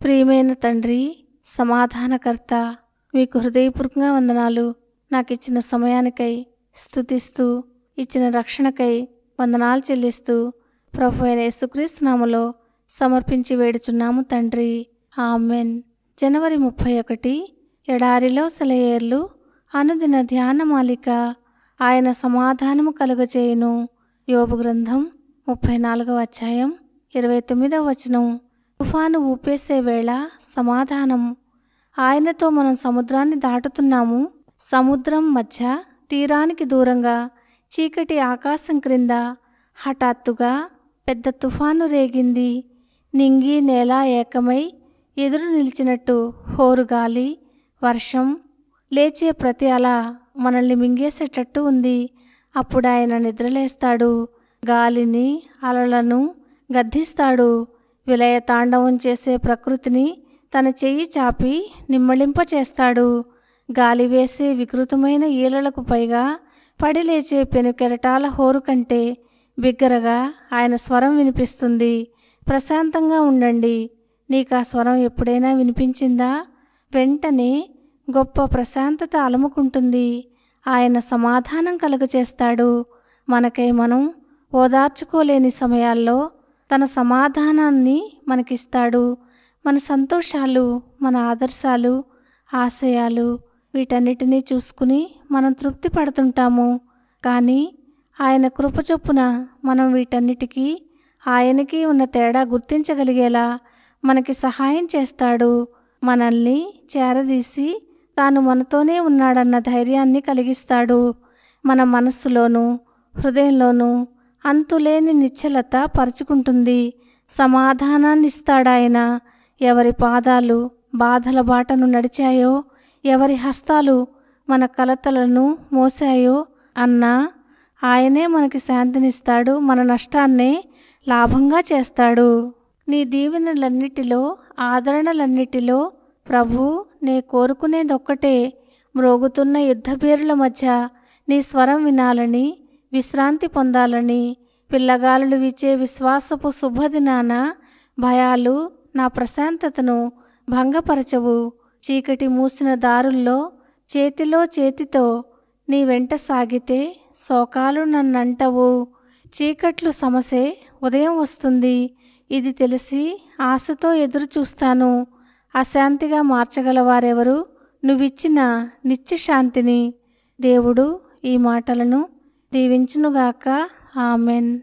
ప్రియమైన తండ్రి, సమాధానకర్త, మీకు హృదయపూర్వకంగా వందనాలు. నాకు ఇచ్చిన సమయానికై స్తుతిస్తూ, ఇచ్చిన రక్షణకై వందనాలు చెల్లిస్తూ, ప్రభువైన యేసుక్రీస్తు నామములో సమర్పించి వేడుచున్నాము తండ్రి. ఆమెన్. జనవరి 31 ఎడారిలో సెలయేర్లు అనుదిన ధ్యానమాలిక. ఆయన సమాధానము కలుగచేయును. యోబు గ్రంథం 34వ అధ్యాయం 29వ వచనం. తుఫాను ఊపేసే వేళ సమాధానం. ఆయనతో మనం సముద్రాన్ని దాటుతున్నాము. సముద్రం మధ్య తీరానికి దూరంగా చీకటి ఆకాశం క్రింద హఠాత్తుగా పెద్ద తుఫాను రేగింది. నింగి నేల ఏకమై ఎదురు నిలిచినట్టు హోరుగాలి, వర్షం, లేచే ప్రతి అల మనల్ని మింగేసేటట్టు ఉంది. అప్పుడు ఆయన నిద్రలేస్తాడు. గాలిని, అలలను గద్దిస్తాడు. విలయ తాండవం చేసే ప్రకృతిని తన చెయ్యి చాపి నిమ్మళింపచేస్తాడు. గాలి వేసే వికృతమైన ఈలలకు పైగా పడి లేచే పెనుకెరటాల హోరు కంటే బిగ్గరగా ఆయన స్వరం వినిపిస్తుంది. ప్రశాంతంగా ఉండండి. నీకు ఆ స్వరం ఎప్పుడైనా వినిపించిందా? వెంటనే గొప్ప ప్రశాంతత అలముకుంటుంది. ఆయన సమాధానం కలుగచేస్తాడు. మనకై మనం ఓదార్చుకోలేని సమయాల్లో తన సమాధానాన్ని మనకిస్తాడు. మన సంతోషాలు, మన ఆదర్శాలు, ఆశయాలు వీటన్నిటినీ చూసుకుని మనం తృప్తి పడుతుంటాము. కానీ ఆయన కృపచొప్పున మనం వీటన్నిటికీ ఆయనకి ఉన్న తేడా గుర్తించగలిగేలా మనకి సహాయం చేస్తాడు. మనల్ని చేరదీసి తాను మనతోనే ఉన్నాడన్న ధైర్యాన్ని కలిగిస్తాడు. మన మనస్సులోనూ హృదయంలోనూ అంతులేని నిశ్చలత పరుచుకుంటుంది. సమాధానాన్నిస్తాడాయన. ఎవరి పాదాలు బాధల బాటను నడిచాయో, ఎవరి హస్తాలు మన కలతలను మోసాయో అన్నా ఆయనే మనకి శాంతినిస్తాడు. మన నష్టాన్నే లాభంగా చేస్తాడు. నీ దీవెనలన్నిటిలో, ఆదరణలన్నిటిలో ప్రభు, నే కోరుకునేదొక్కటే, మ్రోగుతున్న యుద్ధబేరుల మధ్య నీ స్వరం వినాలని, విశ్రాంతి పొందాలని. పిల్లగాలులు వీచే విశ్వాసపు శుభదినాన భయాలు నా ప్రశాంతతను భంగపరచవు. చీకటి మూసిన దారుల్లో చేతిలో చేతితో నీ వెంట సాగితే శోకాలు నన్నంటవు. చీకట్లు సమసే ఉదయం వస్తుంది. ఇది తెలిసి ఆశతో ఎదురు చూస్తాను. అశాంతిగా మార్చగలవారెవరు? నువ్విచ్చిన నిత్యశాంతిని. దేవుడు ఈ మాటలను దీవించునుగాక. ఆమెన్.